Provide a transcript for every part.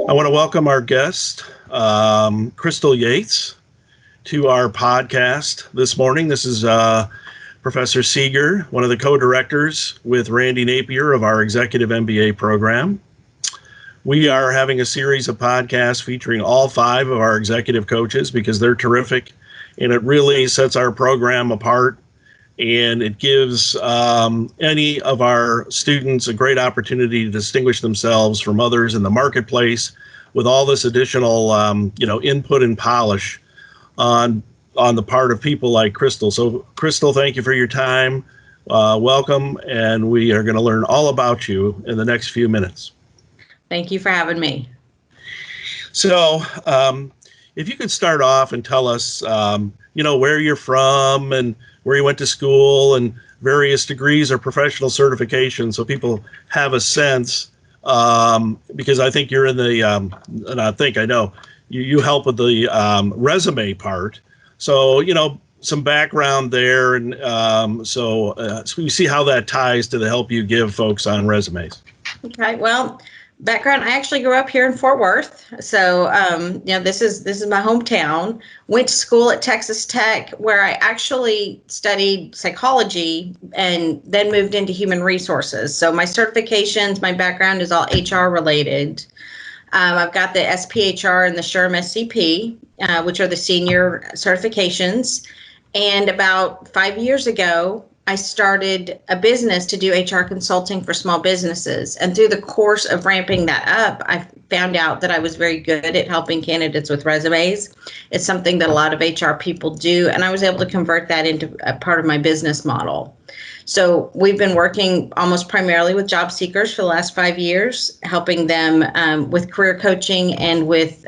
I want to welcome our guest, Krystal Yates, to our podcast this morning. This is Professor Seeger, one of the co-directors with Randy Napier of our Executive MBA program. We are having a series of podcasts featuring all 5 of our executive coaches because they're terrific, and it really sets our program apart, and it gives any of our students a great opportunity to distinguish themselves from others in the marketplace with all this additional input and polish on the part of people like Krystal. So Krystal, thank you for your time. Welcome, and we are going to learn all about you in the next few minutes. Thank you for having me. So if you could start off and tell us, where you're from and where you went to school and various degrees or professional certifications, so people have a sense, because I think you're in the, I know, you help with the resume part. So, some background there, and so we see how that ties to the help you give folks on resumes. Okay, well, background, I actually grew up here in Fort Worth. So, this is my hometown. Went to school at Texas Tech, where I actually studied psychology and then moved into human resources. So my certifications, my background is all HR related. I've got the SPHR and the SHRM SCP, which are the senior certifications. And about 5 years ago, I started a business to do HR consulting for small businesses. And through the course of ramping that up, I found out that I was very good at helping candidates with resumes. It's something that a lot of HR people do, and I was able to convert that into a part of my business model. So we've been working almost primarily with job seekers for the last 5 years, helping them with career coaching and with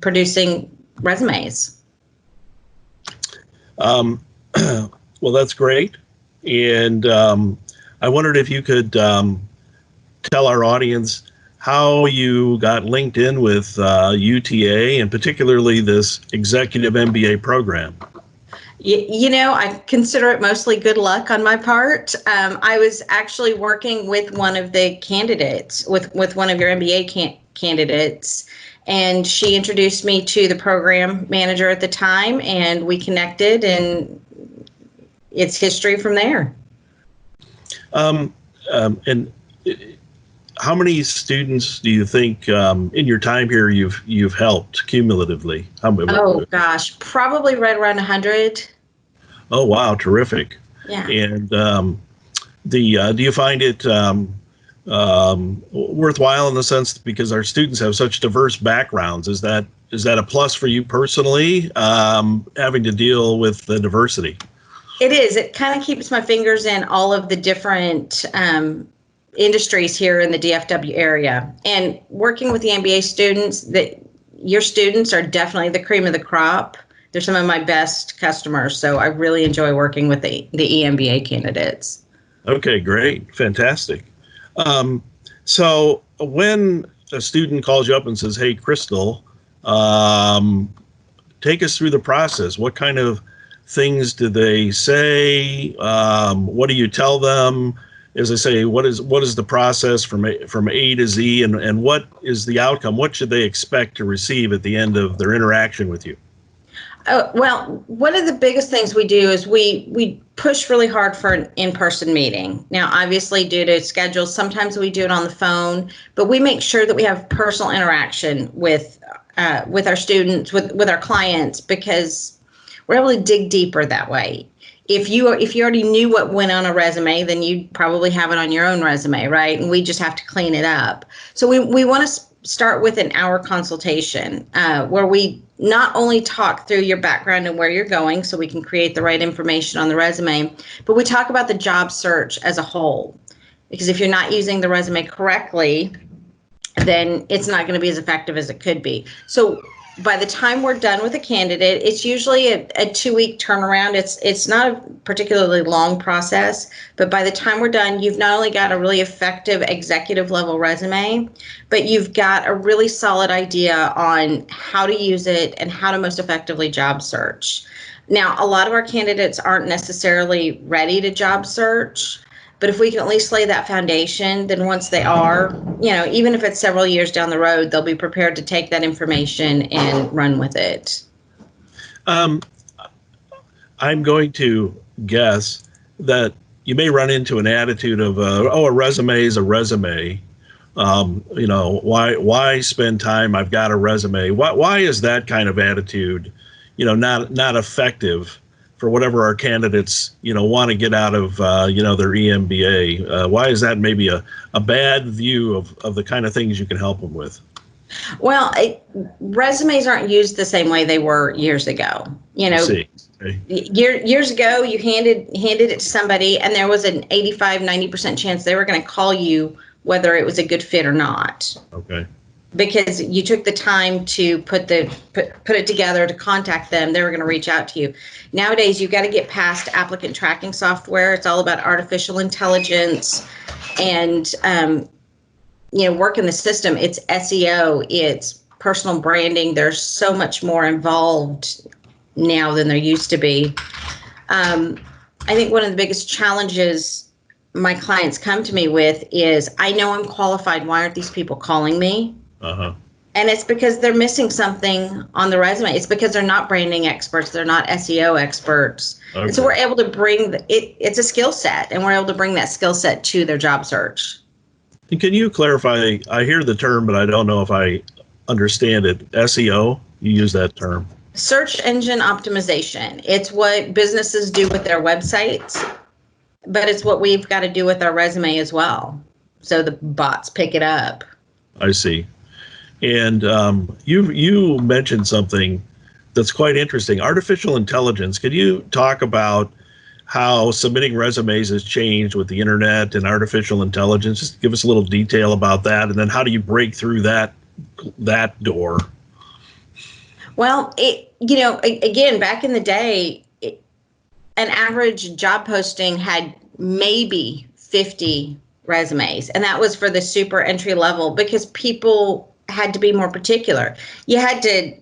producing resumes. Well, that's great. And I wondered if you could tell our audience how you got linked in with UTA and particularly this Executive MBA program. I consider it mostly good luck on my part. I was actually working with one of the candidates, with one of your MBA candidates, and she introduced me to the program manager at the time, and we connected, and it's history from there. And how many students do you think in your time here you've helped cumulatively? Oh gosh, probably right around 100. Oh wow, terrific! Yeah. And do you find it worthwhile in the sense because our students have such diverse backgrounds? Is that a plus for you personally, having to deal with the diversity? It is. It kind of keeps my fingers in all of the different industries here in the DFW area. And working with the MBA students, your students are definitely the cream of the crop. They're some of my best customers. So I really enjoy working with the EMBA candidates. Okay, great. Fantastic. So when a student calls you up and says, hey, Krystal, take us through the process. What kind of things do they say? What do you tell them? As I say, what is the process from A to Z, and what is the outcome? What should they expect to receive at the end of their interaction with you? Well, one of the biggest things we do is we push really hard for an in-person meeting. Now, obviously, due to schedules, sometimes we do it on the phone, but we make sure that we have personal interaction with our students, with our clients, because we're able to dig deeper that way. If you already knew what went on a resume, then you'd probably have it on your own resume, right? And we just have to clean it up. So we want to start with an hour consultation where we not only talk through your background and where you're going so we can create the right information on the resume, but we talk about the job search as a whole. Because if you're not using the resume correctly, then it's not going to be as effective as it could be. So by the time we're done with a candidate, it's usually a 2-week turnaround. It's not a particularly long process, but by the time we're done, you've not only got a really effective executive level resume, but you've got a really solid idea on how to use it and how to most effectively job search. Now, a lot of our candidates aren't necessarily ready to job search. But if we can at least lay that foundation, then once they are, even if it's several years down the road, they'll be prepared to take that information and run with it. I'm going to guess that you may run into an attitude of, a resume is a resume. Why spend time? I've got a resume. Why is that kind of attitude, not effective for whatever our candidates, want to get out of, their EMBA? Why is that maybe a bad view of the kind of things you can help them with? Well, resumes aren't used the same way they were years ago. See. Okay. Years ago, you handed it to somebody, and there was an 85-90% chance they were going to call you whether it was a good fit or not. Okay. Because you took the time to put it together to contact them, they were going to reach out to you. Nowadays, you've got to get past applicant tracking software. It's all about artificial intelligence and work in the system. It's SEO, it's personal branding. There's so much more involved now than there used to be. I think one of the biggest challenges my clients come to me with is, I know I'm qualified. Why aren't these people calling me? Uh-huh. And it's because they're missing something on the resume. It's because they're not branding experts. They're not SEO experts. Okay. And so we're able to bring it's a skill set, and we're able to bring that skill set to their job search. And can you clarify? I hear the term, but I don't know if I understand it. SEO, you use that term. Search engine optimization. It's what businesses do with their websites, but it's what we've got to do with our resume as well, so the bots pick it up. I see. And you mentioned something that's quite interesting, artificial intelligence. Could you talk about how submitting resumes has changed with the internet and artificial intelligence? Just give us a little detail about that, and then how do you break through that door? Well, again, back in the day, an average job posting had maybe 50 resumes, and that was for the super entry level, because people had to be more particular. You had to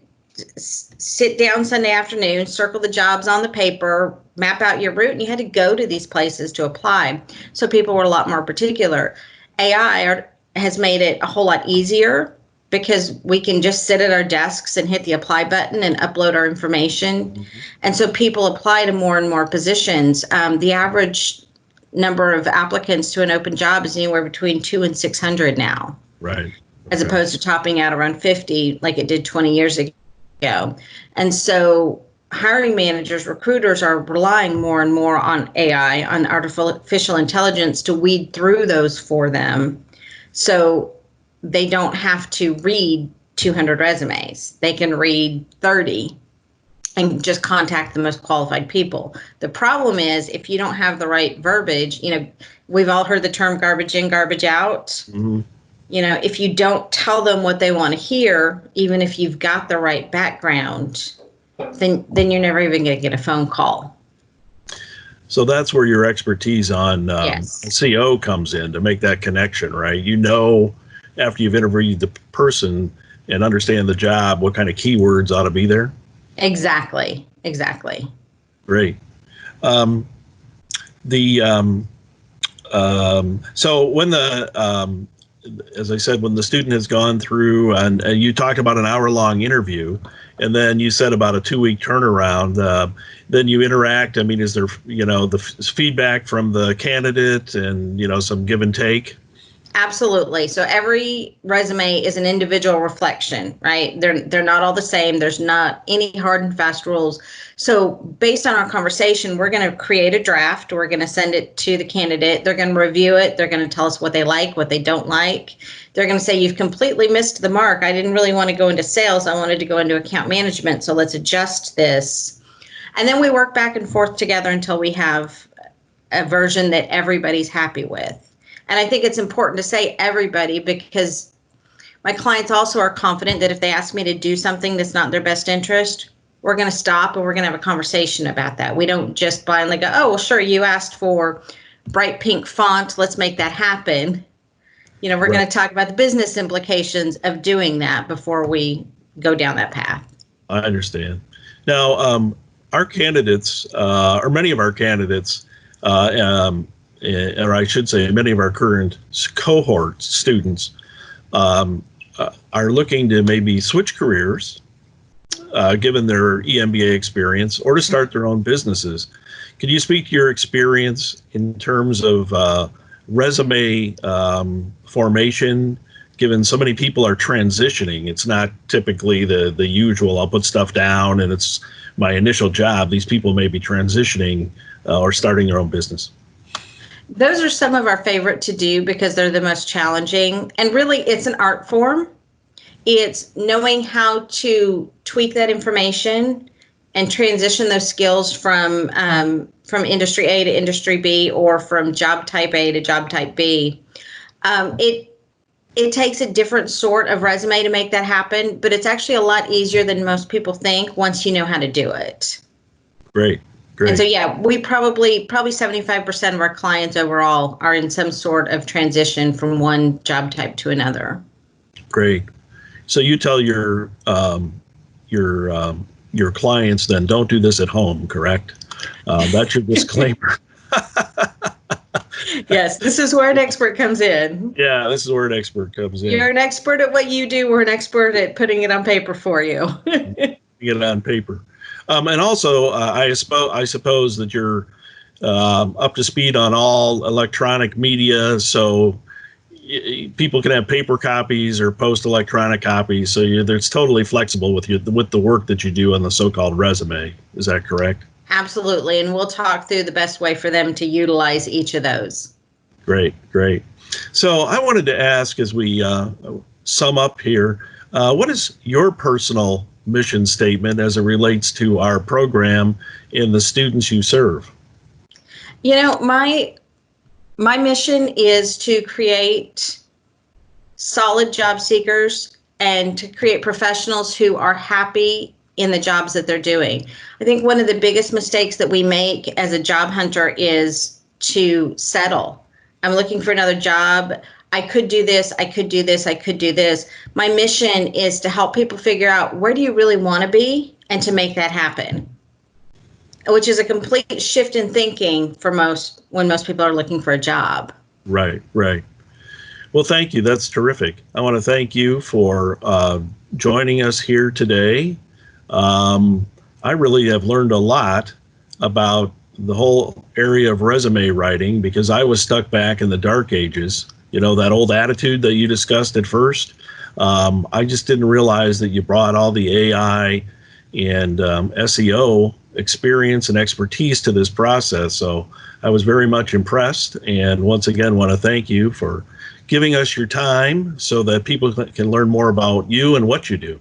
sit down Sunday afternoon, circle the jobs on the paper, map out your route, and you had to go to these places to apply. So people were a lot more particular. AI has made it a whole lot easier, because we can just sit at our desks and hit the apply button and upload our information. Mm-hmm. And so people apply to more and more positions. The average number of applicants to an open job is anywhere between 200 and 600 now. Right. Okay. As opposed to topping out around 50 like it did 20 years ago. And so hiring managers, recruiters are relying more and more on AI, on artificial intelligence, to weed through those for them. So they don't have to read 200 resumes. They can read 30 and just contact the most qualified people. The problem is, if you don't have the right verbiage, we've all heard the term garbage in, garbage out. Mm-hmm. If you don't tell them what they want to hear, even if you've got the right background, then you're never even going to get a phone call. So that's where your expertise on Yes. SEO comes in, to make that connection, right? After you've interviewed the person and understand the job, what kind of keywords ought to be there? Exactly. Great. So when as I said, when the student has gone through, and you talked about an hour-long interview, and then you said about a 2-week turnaround, then you interact. I mean, is there, the feedback from the candidate and, some give and take? Absolutely. So every resume is an individual reflection, right? They're not all the same. There's not any hard and fast rules. So based on our conversation, we're going to create a draft. We're going to send it to the candidate. They're going to review it. They're going to tell us what they like, what they don't like. They're going to say, you've completely missed the mark. I didn't really want to go into sales. I wanted to go into account management. So let's adjust this. And then we work back and forth together until we have a version that everybody's happy with. And I think it's important to say everybody, because my clients also are confident that if they ask me to do something that's not in their best interest, we're going to stop and we're going to have a conversation about that. We don't just blindly go, oh, well, sure, you asked for bright pink font. Let's make that happen. We're right. Going to talk about the business implications of doing that before we go down that path. I understand. Now, our candidates, or many of our candidates, or I should say, many of our current cohort students are looking to maybe switch careers, given their EMBA experience, or to start their own businesses. Can you speak to your experience in terms of resume formation, given so many people are transitioning? It's not typically the usual, I'll put stuff down and it's my initial job. These people may be transitioning or starting their own business. Those are some of our favorite to do because they're the most challenging. And really, it's an art form. It's knowing how to tweak that information and transition those skills from industry A to industry B, or from job type A to job type B. It takes a different sort of resume to make that happen, but it's actually a lot easier than most people think once you know how to do it. Great. And so, yeah, we probably 75% of our clients overall are in some sort of transition from one job type to another. Great. So you tell your clients then, don't do this at home, correct? That's your disclaimer. Yes, this is where an expert comes in. Yeah, this is where an expert comes in. You're an expert at what you do. We're an expert at putting it on paper for you. Get it on paper. And also, I suppose that you're up to speed on all electronic media, so people can have paper copies or post electronic copies. So it's totally flexible with the work that you do on the so-called resume. Is that correct? Absolutely, and we'll talk through the best way for them to utilize each of those. Great. So I wanted to ask, as we sum up here, what is your personal mission statement as it relates to our program and the students you serve? You know, my mission is to create solid job seekers and to create professionals who are happy in the jobs that they're doing. I think one of the biggest mistakes that we make as a job hunter is to settle. I'm looking for another job. I could do this, I could do this, I could do this. My mission is to help people figure out, where do you really want to be, and to make that happen, which is a complete shift in thinking for when most people are looking for a job. Right. Well, thank you. That's terrific. I want to thank you for joining us here today. I really have learned a lot about the whole area of resume writing, because I was stuck back in the dark ages. You know, that old attitude that you discussed at first. I just didn't realize that you brought all the AI and SEO experience and expertise to this process. So I was very much impressed. And once again, want to thank you for giving us your time so that people can learn more about you and what you do.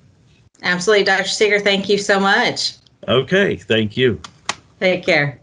Absolutely, Dr. Seeger. Thank you so much. Okay. Thank you. Take care.